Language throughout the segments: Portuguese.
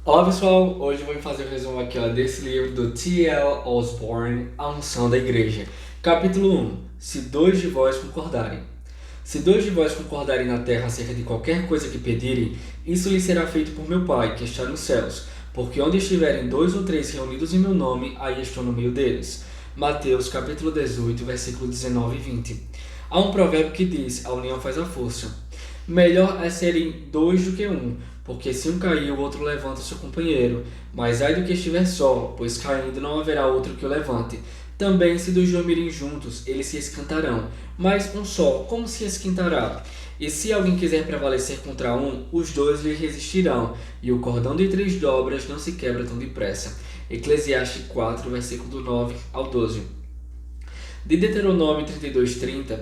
Olá pessoal, hoje eu vou fazer o resumo aqui desse livro do T.L. Osborne, A Unção da Igreja. Capítulo 1. Se dois de vós concordarem. Se dois de vós concordarem na terra acerca de qualquer coisa que pedirem, isso lhes será feito por meu Pai, que está nos céus. Porque onde estiverem 2 ou 3 reunidos em meu nome, aí estou no meio deles. Mateus capítulo 18, versículo 19 e 20. Há um provérbio que diz, a união faz a força. Melhor é serem dois do que um, porque se um cair, o outro levanta o seu companheiro. Mas ai do que estiver só, pois caindo não haverá outro que o levante. Também se dois dormirem juntos, eles se esquentarão. Mas um só, como se esquentará? E se alguém quiser prevalecer contra um, os dois lhe resistirão, e o cordão de 3 dobras não se quebra tão depressa. Eclesiastes 4, versículo do 9 ao 12. De Deuteronômio 32:30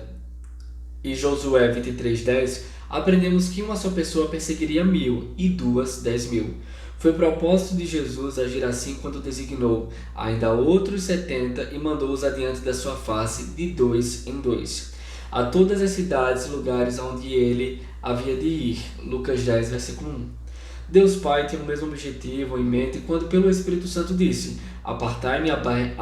e Josué 23:10, aprendemos que uma só pessoa perseguiria 1.000 e duas 10.000. Foi propósito de Jesus agir assim quando designou ainda outros 70 e mandou-os adiante da sua face de 2 em 2, a todas as cidades e lugares onde ele havia de ir. Lucas 10, versículo 1. Deus Pai tem o mesmo objetivo em mente quando pelo Espírito Santo disse: apartai-me a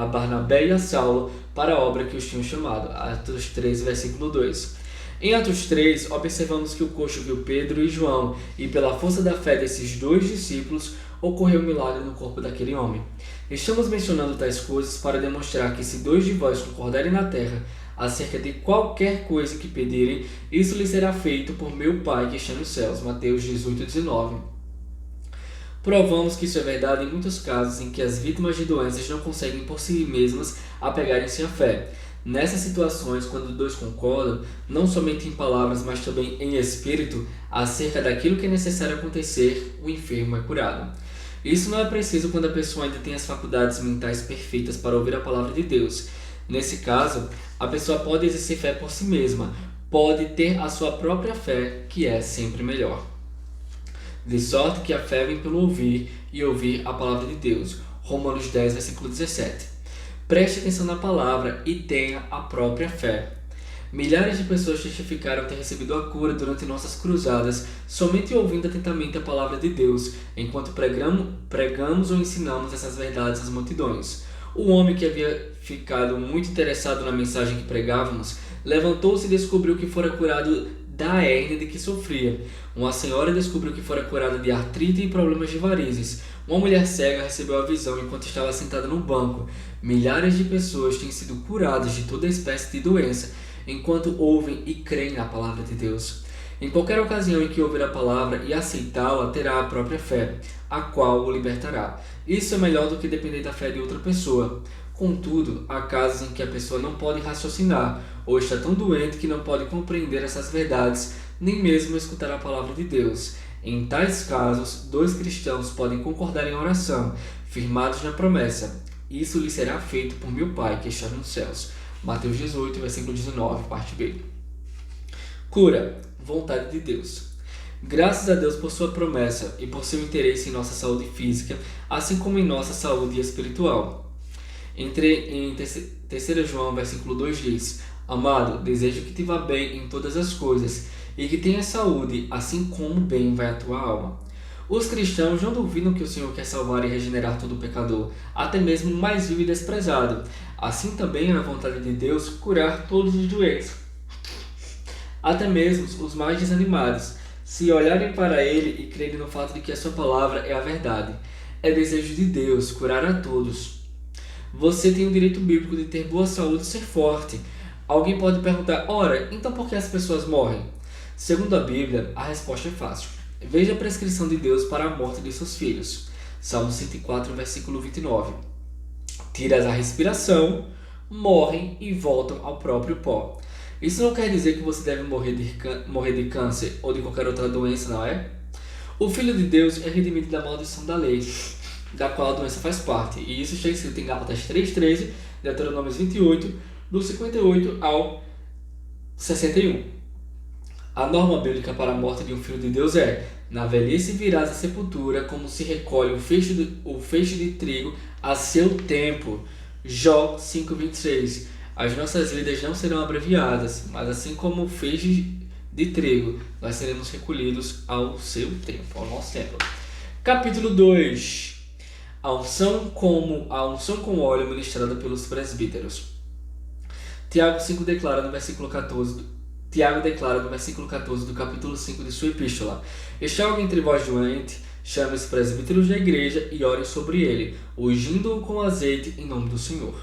Barnabé e a Saulo para a obra que os tinham chamado. Atos 3, versículo 2. Em Atos 3, observamos que o coxo viu Pedro e João, e pela força da fé desses 2 discípulos, ocorreu um milagre no corpo daquele homem. Estamos mencionando tais coisas para demonstrar que se 2 de vós concordarem na terra acerca de qualquer coisa que pedirem, isso lhes será feito por meu Pai que está nos céus. Mateus 18:19. Provamos que isso é verdade em muitos casos em que as vítimas de doenças não conseguem por si mesmas apegarem-se à fé. Nessas situações, quando dois concordam, não somente em palavras, mas também em espírito, acerca daquilo que é necessário acontecer, o enfermo é curado. Isso não é preciso quando a pessoa ainda tem as faculdades mentais perfeitas para ouvir a palavra de Deus. Nesse caso, a pessoa pode exercer fé por si mesma, pode ter a sua própria fé, que é sempre melhor. De sorte que a fé vem pelo ouvir, e ouvir a palavra de Deus. Romanos 10, versículo 17. Preste atenção na palavra e tenha a própria fé. Milhares de pessoas testificaram ter recebido a cura durante nossas cruzadas somente ouvindo atentamente a palavra de Deus, enquanto pregamos ou ensinamos essas verdades às multidões. O homem que havia ficado muito interessado na mensagem que pregávamos, levantou-se e descobriu que fora curado da hérnia de que sofria. Uma senhora descobriu que fora curada de artrite e problemas de varizes. Uma mulher cega recebeu a visão enquanto estava sentada no banco. Milhares de pessoas têm sido curadas de toda espécie de doença enquanto ouvem e creem na palavra de Deus. Em qualquer ocasião em que ouvir a palavra e aceitá-la, terá a própria fé, a qual o libertará. Isso é melhor do que depender da fé de outra pessoa. Contudo, há casos em que a pessoa não pode raciocinar ou está tão doente que não pode compreender essas verdades, nem mesmo escutar a palavra de Deus. Em tais casos, 2 cristãos podem concordar em oração, firmados na promessa: isso lhe será feito por meu Pai que está nos céus. Mateus 18, versículo 19, parte B. Cura, vontade de Deus. Graças a Deus por sua promessa e por seu interesse em nossa saúde física, assim como em nossa saúde espiritual. Em 3 João, versículo 2 diz: amado, desejo que te vá bem em todas as coisas e que tenha saúde, assim como bem vai a tua alma. Os cristãos não duvidam que o Senhor quer salvar e regenerar todo pecador, até mesmo o mais vil e desprezado. Assim também é a vontade de Deus curar todos os doentes, até mesmo os mais desanimados, se olharem para Ele e crerem no fato de que a sua palavra é a verdade. É desejo de Deus curar a todos. Você tem o direito bíblico de ter boa saúde e ser forte. Alguém pode perguntar: ora, então por que as pessoas morrem? Segundo a Bíblia, a resposta é fácil. Veja a prescrição de Deus para a morte de seus filhos. Salmo 104, versículo 29. Tiras a respiração, morrem e voltam ao próprio pó. Isso não quer dizer que você deve morrer de câncer ou de qualquer outra doença, não é? O Filho de Deus é redimido da maldição da lei, da qual a doença faz parte. E isso está escrito em Gálatas 3:13, Deuteronômio 28, do 58 ao 61. A norma bíblica para a morte de um filho de Deus é: na velhice virás à sepultura, como se recolhe o feixe de trigo a seu tempo. Jó 5:26. As nossas vidas não serão abreviadas, mas assim como o feixe de trigo, nós seremos recolhidos ao seu tempo, ao nosso tempo. Capítulo 2. A unção com óleo ministrada pelos presbíteros. Tiago declara no versículo 14 do capítulo 5 de sua epístola: Está alguém entre vós doente? Chame os presbíteros da igreja e ore sobre ele, ungindo-o com azeite em nome do Senhor.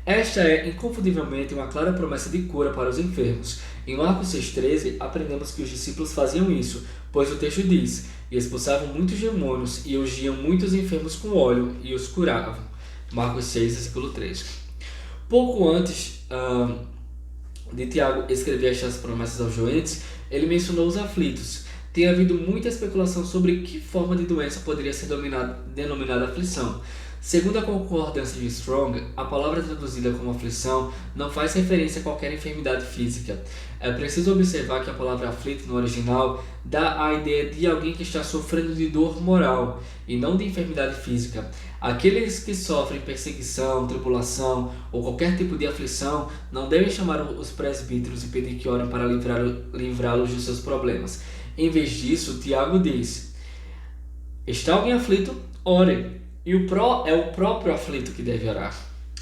Esta é, inconfundivelmente, uma clara promessa de cura para os enfermos. Em Marcos 6,13, aprendemos que os discípulos faziam isso, pois o texto diz: E expulsavam muitos demônios e ungiam muitos enfermos com óleo e os curavam. Marcos 6, versículo 3. Pouco antes de Tiago escrever estas promessas aos doentes, ele mencionou os aflitos. Tem havido muita especulação sobre que forma de doença poderia ser denominada aflição. Segundo a concordância de Strong, a palavra traduzida como aflição não faz referência a qualquer enfermidade física. É preciso observar que a palavra aflito no original dá a ideia de alguém que está sofrendo de dor moral e não de enfermidade física. Aqueles que sofrem perseguição, tribulação ou qualquer tipo de aflição não devem chamar os presbíteros e pedir que orem para livrá-los dos seus problemas. Em vez disso, Tiago diz: Está alguém aflito? Ore. E é o próprio aflito que deve orar.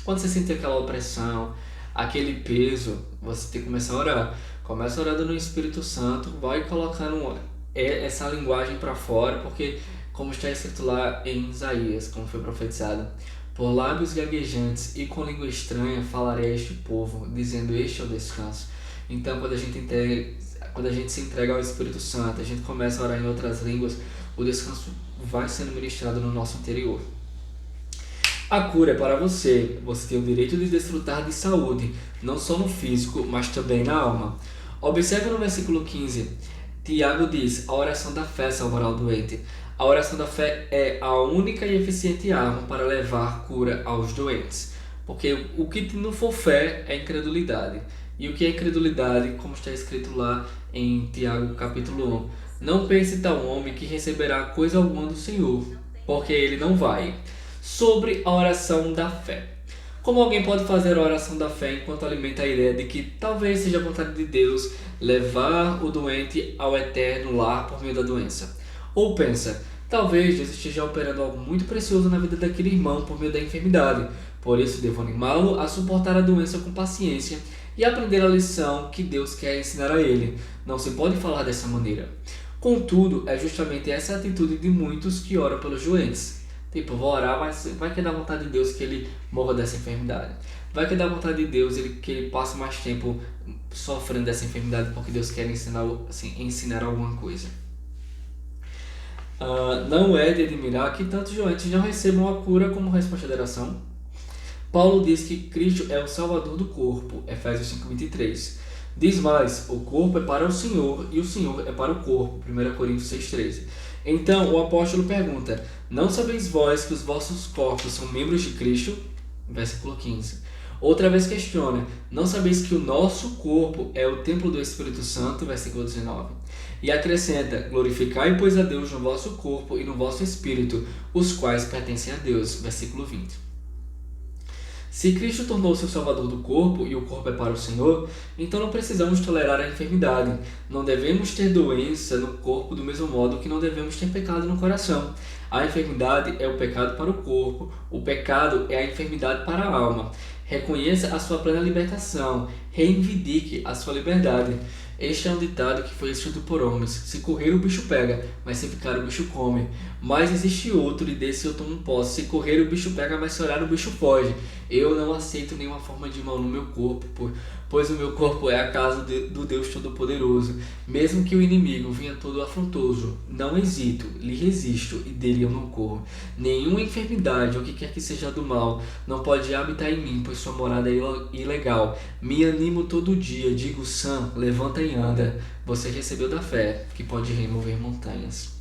Quando você sentir aquela opressão, aquele peso, você tem que começar a orar. Começa orando no Espírito Santo, vai colocando essa linguagem para fora, porque como está escrito lá em Isaías, como foi profetizado: Por lábios gaguejantes e com língua estranha falarei a este povo, dizendo: Este é o descanso. Então, quando a gente se entrega ao Espírito Santo, a gente começa a orar em outras línguas, o descanso vai sendo ministrado no nosso interior. A cura é para você. Você tem o direito de desfrutar de saúde, não só no físico, mas também na alma. Observe no versículo 15. Tiago diz: A oração da fé salvará o doente. A oração da fé é a única e eficiente arma para levar cura aos doentes. Porque o que não for fé é incredulidade. E o que é incredulidade, como está escrito lá em Tiago capítulo 1. Não pense tal homem que receberá coisa alguma do Senhor, porque ele não vai. Sobre a oração da fé. Como alguém pode fazer a oração da fé enquanto alimenta a ideia de que talvez seja a vontade de Deus levar o doente ao eterno lar por meio da doença? Ou pensa: talvez Deus esteja operando algo muito precioso na vida daquele irmão por meio da enfermidade, por isso devo animá-lo a suportar a doença com paciência e aprender a lição que Deus quer ensinar a ele. Não se pode falar dessa maneira. Contudo, é justamente essa atitude de muitos que oram pelos doentes. Tipo, vou orar, mas vai que dá vontade de Deus que ele morra dessa enfermidade. Vai que dá vontade de Deus que ele passe mais tempo sofrendo dessa enfermidade porque Deus quer ensinar alguma coisa. Não é de admirar que tantos doentes não recebam a cura como resposta da oração. Paulo diz que Cristo é o Salvador do corpo, Efésios 5:23. Diz mais: o corpo é para o Senhor e o Senhor é para o corpo, 1 Coríntios 6:13. Então o apóstolo pergunta: não sabeis vós que os vossos corpos são membros de Cristo? Versículo 15. Outra vez questiona: não sabeis que o nosso corpo é o templo do Espírito Santo? Versículo 19. E acrescenta: glorificai, pois, a Deus no vosso corpo e no vosso espírito, os quais pertencem a Deus. Versículo 20. Se Cristo tornou-se o Salvador do corpo e o corpo é para o Senhor, então não precisamos tolerar a enfermidade. Não devemos ter doença no corpo do mesmo modo que não devemos ter pecado no coração. A enfermidade é o pecado para o corpo, o pecado é a enfermidade para a alma. Reconheça a sua plena libertação, reivindique a sua liberdade. Este é um ditado que foi escrito por homens: se correr o bicho pega, mas se ficar o bicho come. Mas existe outro, e desse eu tomo posse: se correr o bicho pega, mas se olhar o bicho foge. Eu não aceito nenhuma forma de mal no meu corpo, pois o meu corpo é a casa do Deus Todo-Poderoso. Mesmo que o inimigo venha todo afrontoso, não hesito, lhe resisto e dele eu não corro. Nenhuma enfermidade ou o que quer que seja do mal não pode habitar em mim, pois sua morada é ilegal. Me animo todo dia, digo: Sam, levanta e anda. Você recebeu da fé, que pode remover montanhas.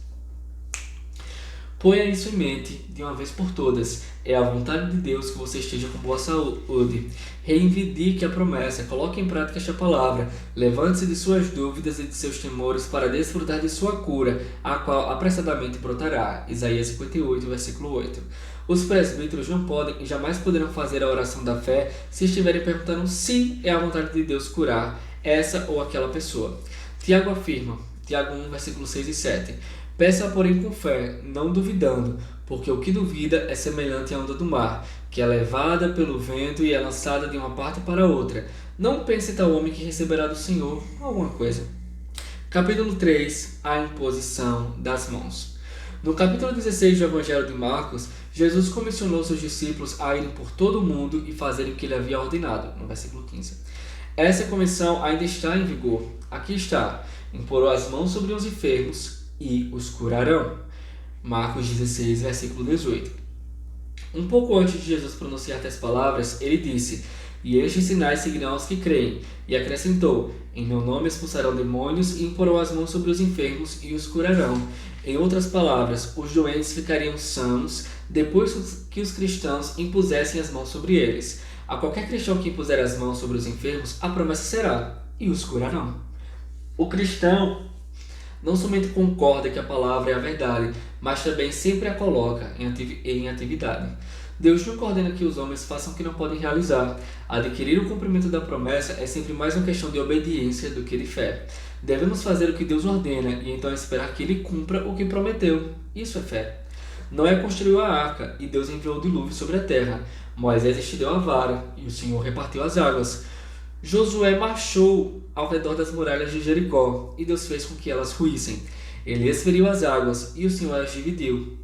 Ponha isso em mente de uma vez por todas. É a vontade de Deus que você esteja com boa saúde. Reivindique a promessa, coloque em prática esta palavra. Levante-se de suas dúvidas e de seus temores para desfrutar de sua cura, a qual apressadamente brotará. Isaías 58, versículo 8. Os presbíteros não podem e jamais poderão fazer a oração da fé se estiverem perguntando se é a vontade de Deus curar essa ou aquela pessoa. Tiago afirma, Tiago 1, versículos 6 e 7. Peça, porém, com fé, não duvidando, porque o que duvida é semelhante à onda do mar, que é levada pelo vento e é lançada de uma parte para outra. Não pense tal homem que receberá do Senhor alguma coisa. Capítulo 3. A imposição das mãos. No capítulo 16 do Evangelho de Marcos, Jesus comissionou seus discípulos a irem por todo o mundo e fazerem o que ele havia ordenado, no versículo 15. Essa comissão ainda está em vigor. Aqui está: imporão as mãos sobre os enfermos e os curarão. Marcos 16, versículo 18. Um pouco antes de Jesus pronunciar tais palavras, ele disse: "E estes sinais seguirão aos que creem." E acrescentou: "Em meu nome expulsarão demônios e imporão as mãos sobre os enfermos e os curarão." Em outras palavras, os doentes ficariam sãos depois que os cristãos impusessem as mãos sobre eles. A qualquer cristão que impuser as mãos sobre os enfermos, a promessa será: "E os curarão." O cristão não somente concorda que a palavra é a verdade, mas também sempre a coloca em atividade. Deus nunca ordena que os homens façam o que não podem realizar. Adquirir o cumprimento da promessa é sempre mais uma questão de obediência do que de fé. Devemos fazer o que Deus ordena e então esperar que Ele cumpra o que prometeu. Isso é fé. Noé construiu a arca e Deus enviou o dilúvio sobre a terra. Moisés estendeu a vara e o Senhor repartiu as águas. Josué marchou ao redor das muralhas de Jericó e Deus fez com que elas ruíssem. Elias feriu as águas e o Senhor as dividiu.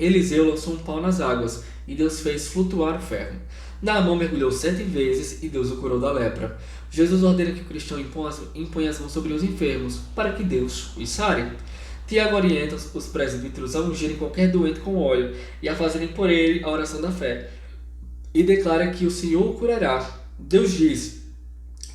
Eliseu lançou um pau nas águas e Deus fez flutuar o ferro. Naamã mergulhou 7 vezes e Deus o curou da lepra. Jesus ordena que o cristão imponha as mãos sobre os enfermos para que Deus os sare. Tiago orienta os presbíteros a ungirem qualquer doente com óleo e a fazerem por ele a oração da fé. E declara que o Senhor o curará. Deus diz: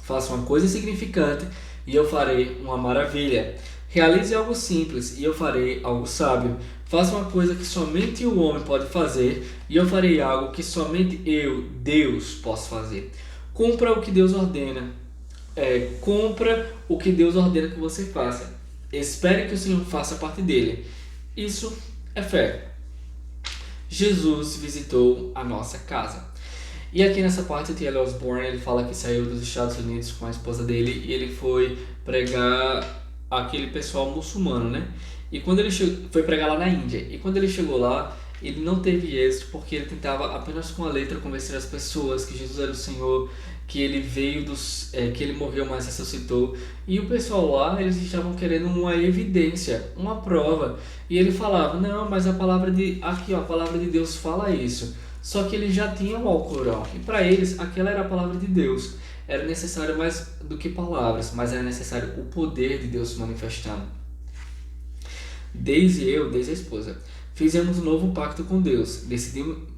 "Faça uma coisa insignificante e eu farei uma maravilha. Realize algo simples e eu farei algo sábio. Faça uma coisa que somente o homem pode fazer e eu farei algo que somente eu, Deus, posso fazer." Cumpra o que Deus ordena. Cumpra o que Deus ordena que você faça. Espere que o Senhor faça parte dele. Isso é fé. Jesus visitou a nossa casa. E aqui nessa parte, o T.L. Osborne ele fala que saiu dos Estados Unidos com a esposa dele e ele foi pregar aquele pessoal muçulmano, né? E quando ele foi pregar lá na Índia. E quando ele chegou lá, ele não teve êxito porque ele tentava apenas com a letra convencer as pessoas que Jesus era o Senhor, que ele veio que ele morreu, mas ressuscitou. E o pessoal lá, eles estavam querendo uma evidência, uma prova. E ele falava: "Não, mas a palavra de Deus fala isso." Só que eles já tinham o Alcorão, e para eles aquela era a palavra de Deus. Era necessário mais do que palavras, mas era necessário o poder de Deus se manifestando. Desde a esposa, fizemos um novo pacto com Deus.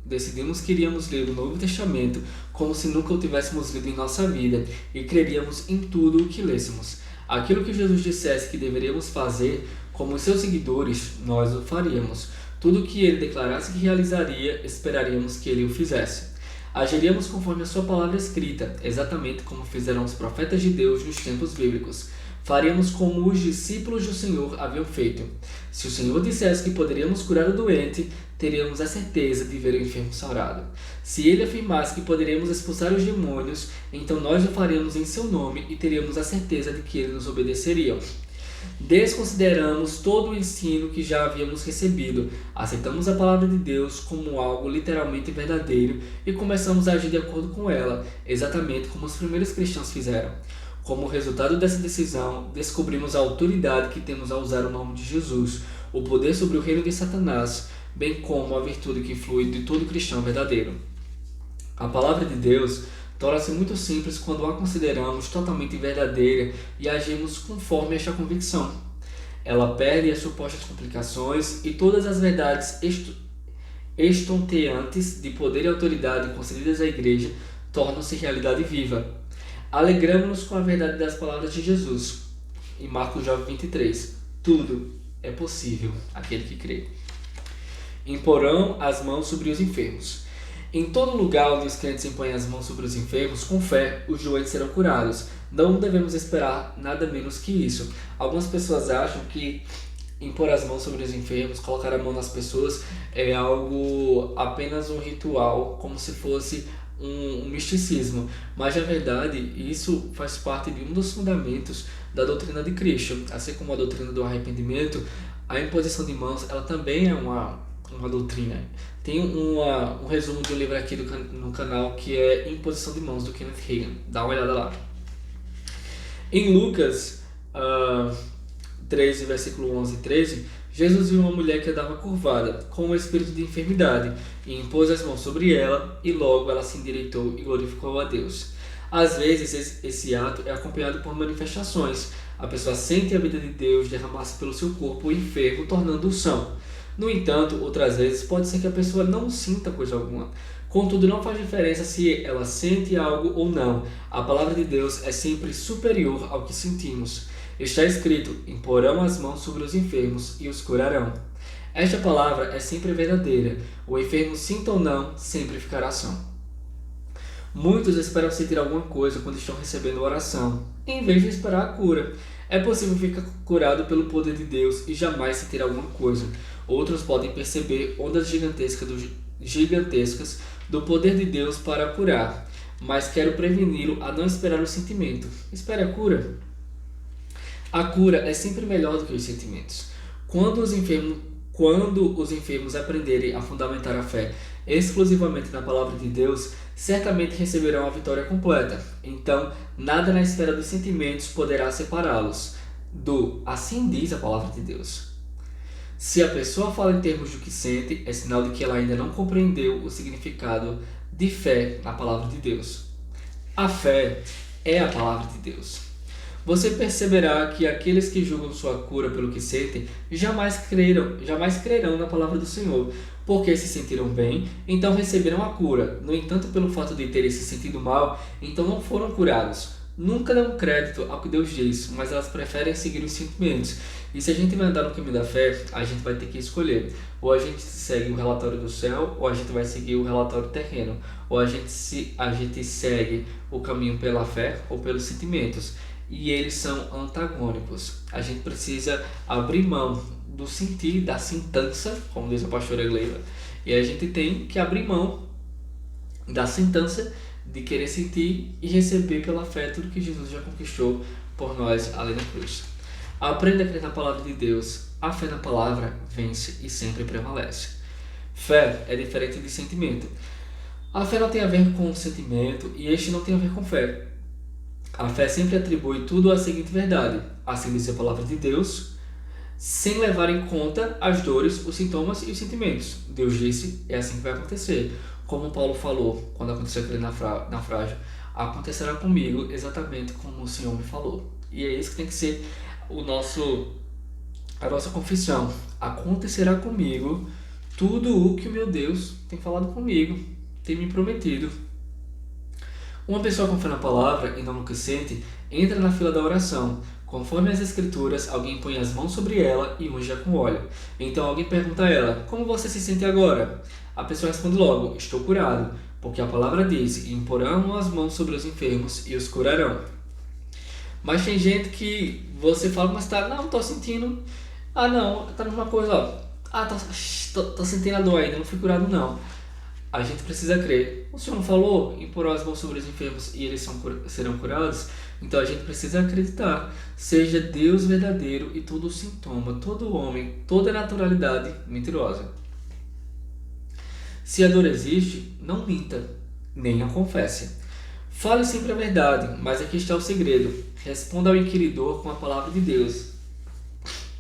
Decidimos que iríamos ler o Novo Testamento como se nunca o tivéssemos lido em nossa vida e creríamos em tudo o que lêssemos. Aquilo que Jesus dissesse que deveríamos fazer como seus seguidores, nós o faríamos. Tudo o que ele declarasse que realizaria, esperaríamos que ele o fizesse. Agiríamos conforme a sua palavra escrita, exatamente como fizeram os profetas de Deus nos tempos bíblicos. Faríamos como os discípulos do Senhor haviam feito. Se o Senhor dissesse que poderíamos curar o doente, teríamos a certeza de ver o enfermo sarado. Se ele afirmasse que poderíamos expulsar os demônios, então nós o faríamos em seu nome e teríamos a certeza de que ele nos obedeceria. Desconsideramos todo o ensino que já havíamos recebido, aceitamos a palavra de Deus como algo literalmente verdadeiro e começamos a agir de acordo com ela, exatamente como os primeiros cristãos fizeram. Como resultado dessa decisão, descobrimos a autoridade que temos ao usar o nome de Jesus, o poder sobre o reino de Satanás, bem como a virtude que flui de todo cristão verdadeiro. A palavra de Deus torna-se muito simples quando a consideramos totalmente verdadeira e agimos conforme esta convicção. Ela perde as supostas complicações e todas as verdades estonteantes de poder e autoridade concedidas à igreja tornam-se realidade viva. Alegramos-nos com a verdade das palavras de Jesus. Em Marcos 9:23, tudo é possível àquele que crê. Imporão as mãos sobre os enfermos. Em todo lugar onde os crentes impõem as mãos sobre os enfermos, com fé, os doentes serão curados. Não devemos esperar nada menos que isso. Algumas pessoas acham que impor as mãos sobre os enfermos, colocar a mão nas pessoas, é algo apenas um ritual, como se fosse um misticismo. Mas, na verdade, isso faz parte de um dos fundamentos da doutrina de Cristo. Assim como a doutrina do arrependimento, A imposição de mãos, ela também é uma doutrina. Tem um resumo de um livro aqui no canal que é Imposição de Mãos, do Kenneth Hagin. Dá uma olhada lá. Em Lucas 13, versículo 11 e 13, Jesus viu uma mulher que andava curvada, com um espírito de enfermidade, e impôs as mãos sobre ela, e logo ela se endireitou e glorificou a Deus. Às vezes, esse ato é acompanhado por manifestações. A pessoa sente a vida de Deus derramar-se pelo seu corpo enfermo, tornando-o são. No entanto, outras vezes pode ser que a pessoa não sinta coisa alguma. Contudo, não faz diferença se ela sente algo ou não. A palavra de Deus é sempre superior ao que sentimos. Está escrito: imporão as mãos sobre os enfermos e os curarão. Esta palavra é sempre verdadeira. O enfermo, sinta ou não, sempre ficará são. Muitos esperam sentir alguma coisa quando estão recebendo oração, em vez de esperar a cura. É possível ficar curado pelo poder de Deus e jamais sentir alguma coisa. Outros podem perceber ondas gigantescas do poder de Deus para curar, mas quero preveni-lo a não esperar o sentimento. Espere a cura. A cura é sempre melhor do que os sentimentos. Quando os enfermos aprenderem a fundamentar a fé exclusivamente na palavra de Deus, certamente receberão a vitória completa. Então, nada na esfera dos sentimentos poderá separá-los do assim diz a palavra de Deus. Se a pessoa fala em termos do que sente, é sinal de que ela ainda não compreendeu o significado de fé na palavra de Deus. A fé é a palavra de Deus. Você perceberá que aqueles que julgam sua cura pelo que sentem jamais crerão na palavra do Senhor, porque se sentiram bem, então receberam a cura. No entanto, pelo fato de terem se sentido mal, então não foram curados. Nunca dão crédito ao que Deus diz, mas elas preferem seguir os sentimentos. E se a gente vai andar no caminho da fé, a gente vai ter que escolher. Ou a gente segue o relatório do céu, ou a gente vai seguir o relatório terreno. Ou a gente segue o caminho pela fé ou pelos sentimentos. E eles são antagônicos. A gente precisa abrir mão do sentir, da sentança, como diz a pastora Gleiva, e a gente tem que abrir mão da sentança de querer sentir e receber pela fé tudo que Jesus já conquistou por nós além da cruz. Aprenda a crer na palavra de Deus. A fé na palavra vence e sempre prevalece. Fé é diferente de sentimento. A fé não tem a ver com o sentimento e este não tem a ver com fé. A fé sempre atribui tudo à seguinte verdade: assim diz a palavra de Deus, sem levar em conta as dores, os sintomas e os sentimentos. Deus disse, é assim que vai acontecer. Como Paulo falou quando aconteceu aquele naufrágio: acontecerá comigo exatamente como o Senhor me falou. E é isso que tem que ser a nossa confissão. Acontecerá comigo tudo o que o meu Deus tem falado comigo, tem me prometido. Uma pessoa com fé na palavra e não no que sente, entra na fila da oração. Conforme as escrituras, alguém põe as mãos sobre ela e unge-a com óleo. Então alguém pergunta a ela: como você se sente agora? A pessoa responde logo: estou curado, porque a palavra diz: imporão as mãos sobre os enfermos e os curarão. Mas tem gente que você fala, mas não estou sentindo. Não, tá a mesma coisa, ó. Tô sentindo a dor ainda, não fui curado não. A gente precisa crer. O Senhor não falou: imporão as mãos sobre os enfermos e eles serão curados? Então a gente precisa acreditar. Seja Deus verdadeiro e todo sintoma, todo homem, toda naturalidade mentirosa. Se a dor existe, não minta, nem a confesse. Fale sempre a verdade, mas aqui está o segredo. Responda ao inquiridor com a palavra de Deus.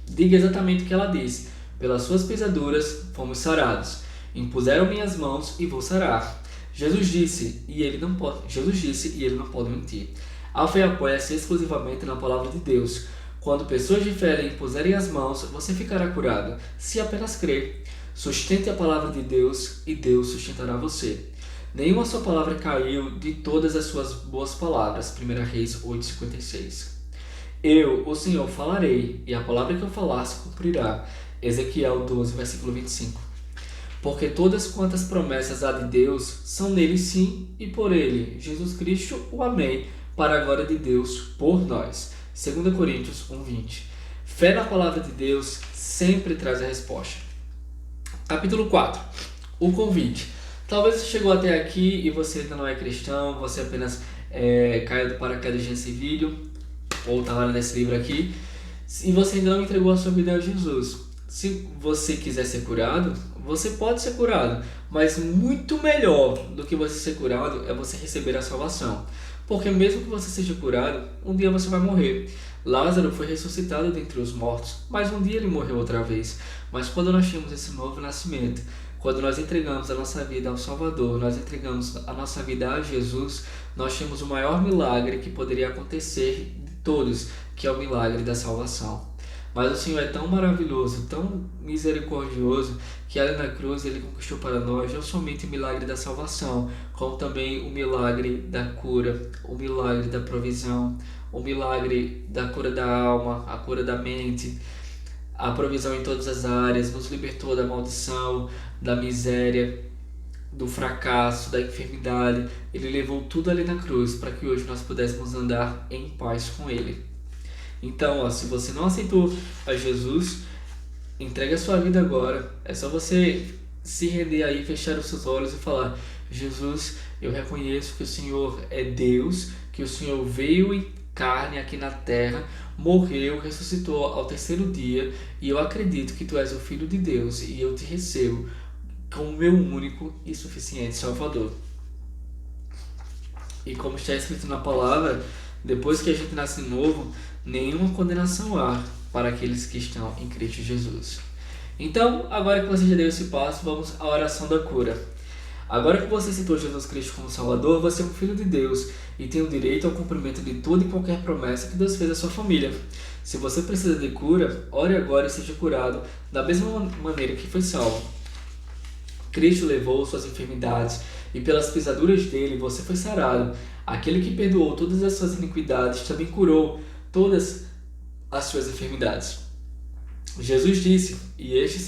Diga exatamente o que ela diz: pelas suas pisaduras fomos sarados. Impuseram minhas mãos e vou sarar. Jesus disse e ele não pode mentir. A fé apoia-se exclusivamente na palavra de Deus. Quando pessoas de fé lhe impuserem as mãos, você ficará curado, se apenas crer. Sustente a palavra de Deus e Deus sustentará você. Nenhuma sua palavra caiu de todas as suas boas palavras. 1 Reis 8,56. Eu, o Senhor, falarei, e a palavra que eu falar se cumprirá. Ezequiel 12, versículo 25. Porque todas quantas promessas há de Deus são nele sim e por ele, Jesus Cristo, o Amém, para a glória de Deus por nós. 2 Coríntios 1,20. Fé na palavra de Deus sempre traz a resposta. Capítulo 4. O convite. Talvez você chegou até aqui e você ainda não é cristão, você apenas caiu do paraquedas nesse vídeo, ou está lá nesse livro aqui, e você ainda não entregou a sua vida a Jesus. se você quiser ser curado, você pode ser curado, mas muito melhor do que você ser curado é você receber a salvação. Porque mesmo que você seja curado, um dia você vai morrer. Lázaro foi ressuscitado dentre os mortos, mas um dia ele morreu outra vez. Mas quando nós temos esse novo nascimento, quando nós entregamos a nossa vida ao Salvador, nós entregamos a nossa vida a Jesus, nós temos o maior milagre que poderia acontecer de todos, que é o milagre da salvação. Mas o Senhor é tão maravilhoso, tão misericordioso, que ali na cruz Ele conquistou para nós não somente o milagre da salvação, como também o milagre da cura, o milagre da provisão, o milagre da cura da alma, a cura da mente, a provisão em todas as áreas, nos libertou da maldição, da miséria, do fracasso, da enfermidade. Ele levou tudo ali na cruz para que hoje nós pudéssemos andar em paz com Ele. Então, se você não aceitou a Jesus, entregue a sua vida agora. É só você se render aí, fechar os seus olhos e falar: Jesus, eu reconheço que o Senhor é Deus, que o Senhor veio em carne aqui na terra, morreu, ressuscitou ao terceiro dia, e eu acredito que Tu és o Filho de Deus e eu Te recebo como meu único e suficiente Salvador. E como está escrito na palavra, depois que a gente nasce de novo, nenhuma condenação há para aqueles que estão em Cristo Jesus. Então, agora que você já deu esse passo, vamos à oração da cura. Agora que você citou Jesus Cristo como Salvador, você é um filho de Deus e tem o direito ao cumprimento de toda e qualquer promessa que Deus fez à sua família. Se você precisa de cura, ore agora e seja curado da mesma maneira que foi salvo. Cristo levou suas enfermidades e pelas pisaduras dele você foi sarado. Aquele que perdoou todas as suas iniquidades também curou todas as suas enfermidades. Jesus disse: e estes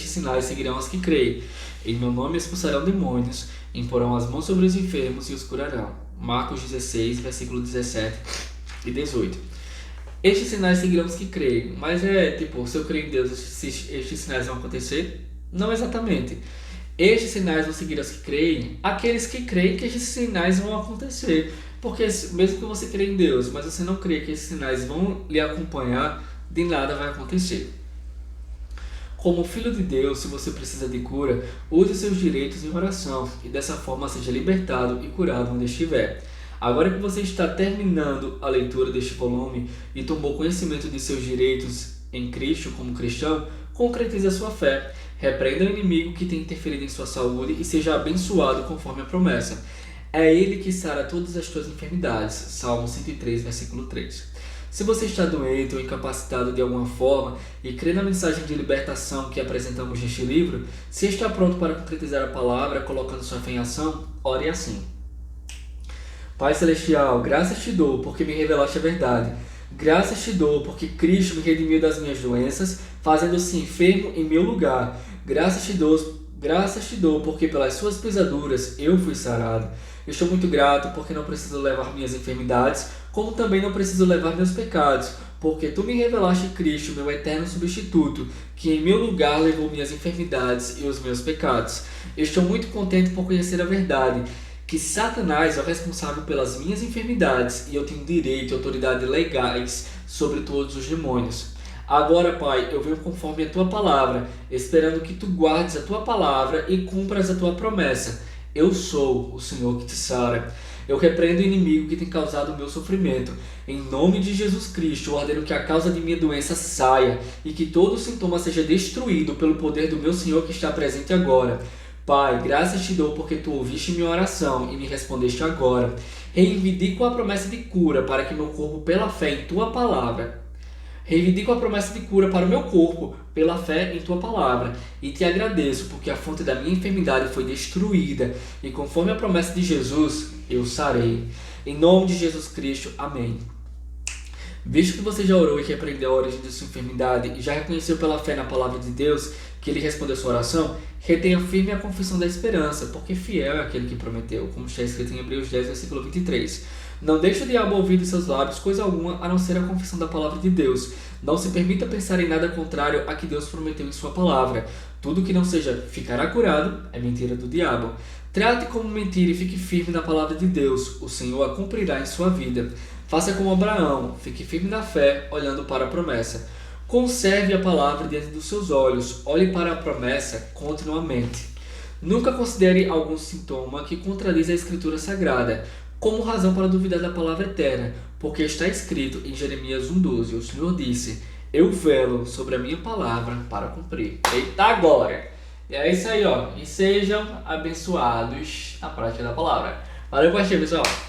sinais seguirão os que creem. Em meu nome expulsarão demônios, imporão as mãos sobre os enfermos e os curarão. Marcos 16, versículo 17 e 18. Estes sinais seguirão os que creem. Mas se eu creio em Deus, estes sinais vão acontecer? Não exatamente. Estes sinais vão seguir os que creem, aqueles que creem que estes sinais vão acontecer. Porque mesmo que você creia em Deus, mas você não crê que esses sinais vão lhe acompanhar, de nada vai acontecer. Como filho de Deus, se você precisa de cura, use seus direitos em oração e dessa forma seja libertado e curado onde estiver. Agora que você está terminando a leitura deste volume e tomou conhecimento de seus direitos em Cristo como cristão, concretize a sua fé, repreenda o inimigo que tem interferido em sua saúde e seja abençoado conforme a promessa. É Ele que sara todas as tuas enfermidades. Salmo 103, versículo 3. Se você está doente ou incapacitado de alguma forma e crê na mensagem de libertação que apresentamos neste livro, se está pronto para concretizar a palavra, colocando sua fé em ação, ore assim. Pai Celestial, graças te dou porque me revelaste a verdade. Graças te dou porque Cristo me redimiu das minhas doenças, fazendo-se enfermo em meu lugar. Graças te dou porque pelas suas pisaduras eu fui sarado. Estou muito grato porque não preciso levar minhas enfermidades, como também não preciso levar meus pecados, porque tu me revelaste Cristo, meu eterno substituto, que em meu lugar levou minhas enfermidades e os meus pecados. Estou muito contente por conhecer a verdade, que Satanás é o responsável pelas minhas enfermidades e eu tenho direito e autoridade legais sobre todos os demônios. Agora, Pai, eu venho conforme a Tua palavra, esperando que Tu guardes a Tua palavra e cumpras a Tua promessa. Eu sou o Senhor que te sara. Eu repreendo o inimigo que tem causado o meu sofrimento. Em nome de Jesus Cristo, eu ordeno que a causa de minha doença saia e que todo sintoma seja destruído pelo poder do meu Senhor que está presente agora. Pai, graças te dou porque Tu ouviste minha oração e me respondeste agora. Reivindico a promessa de cura para que meu corpo, pela fé em Tua palavra, reivindico a promessa de cura para o meu corpo, pela fé em Tua palavra, e Te agradeço porque a fonte da minha enfermidade foi destruída, e conforme a promessa de Jesus, eu sarei. Em nome de Jesus Cristo, amém. Visto que você já orou e repreendeu a origem de sua enfermidade, e já reconheceu pela fé na palavra de Deus que Ele respondeu sua oração, retenha firme a confissão da esperança, porque fiel é aquele que prometeu, como está escrito em Hebreus 10, versículo 23. Não deixe o diabo ouvir de seus lábios coisa alguma a não ser a confissão da palavra de Deus. Não se permita pensar em nada contrário a que Deus prometeu em sua palavra. Tudo que não seja ficará curado é mentira do diabo. Trate como mentira e fique firme na palavra de Deus. O Senhor a cumprirá em sua vida. Faça como Abraão, fique firme na fé, olhando para a promessa. Conserve a palavra diante dos seus olhos, olhe para a promessa continuamente. Nunca considere algum sintoma que contradiz a Escritura Sagrada, como razão para duvidar da palavra eterna, porque está escrito em Jeremias 1,12, o Senhor disse: eu velo sobre a minha palavra para cumprir. Eita glória! E é isso aí, ó. E sejam abençoados na prática da palavra. Valeu, pastor, pessoal!